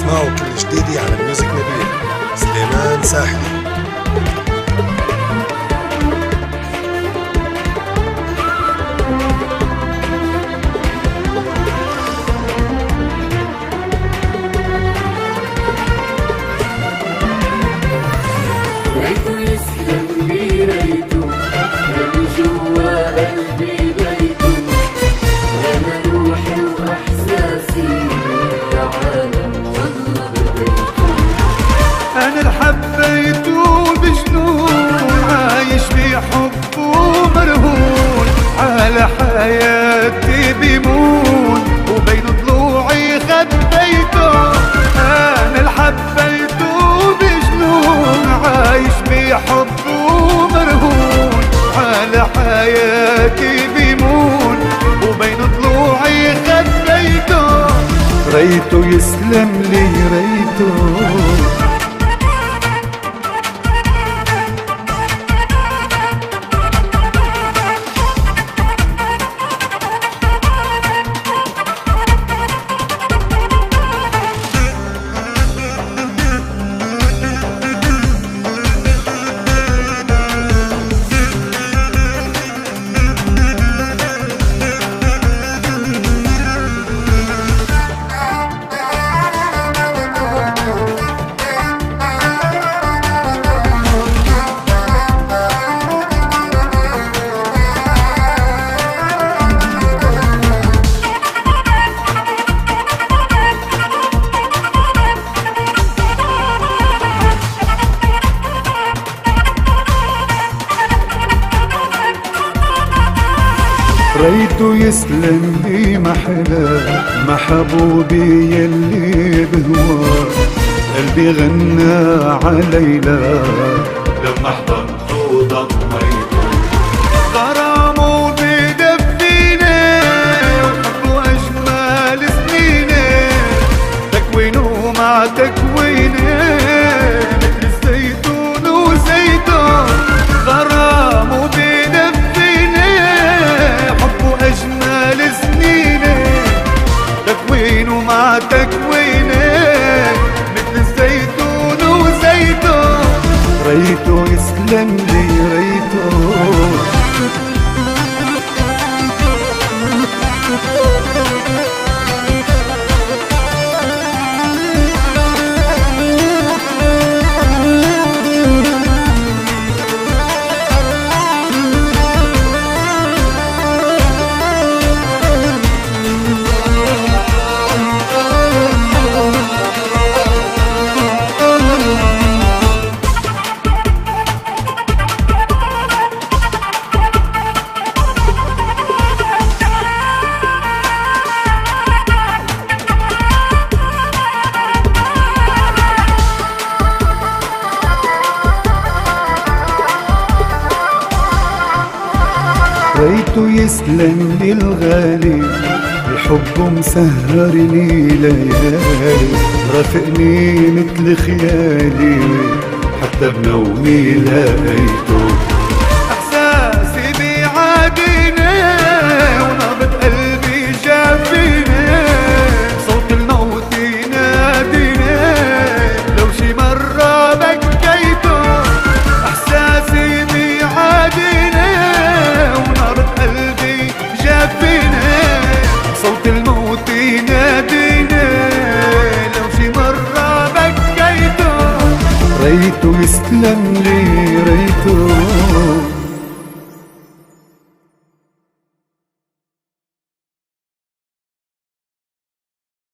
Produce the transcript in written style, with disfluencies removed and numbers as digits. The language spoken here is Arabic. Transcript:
تسمعوا كل جديدي على ميوزك نبيل سليمان ساحلي. ريته يسلم لي ريته من جوا قلبي بيته أنا روحي وإحساسي يا عالم والله ببيته. أنا اللي حبيته بجنون عايش بحبه مرهون على حياتي بيمون وبين ضلوعي خبيته. أنا اللي حبيته بجنون عايش بحبه مرهون على حياتي بيمون وبين ضلوعي خبيته. ريته يسلم لي ريته. ريته يسلم لي محلى محبوبي يلي بهواه قلبي غنى عليلا لما احضنته ضميته. غرامه بدفيني وحبه أجمل سنيني تكوينه مع تكويني مثل الزيتون وزيته. غرامه أجمل سنيني تكوينه مع تكويني مثل الزيتون وزيته. ريته يسلم لي ريته. ريته يسلم لي الغالي بحبه مسهرني ليالي رافقني مثل خيالي حتى بنومي لقيته. احساسي بيعاديني ونبض قلبي جافيني صوت الموت يناديني لو شي مرة بكيته. احساسي بيعاديني قلبي جافيني صوت الموت يناديني لو شي مرة بكيته. ريته يسلم لي ريته.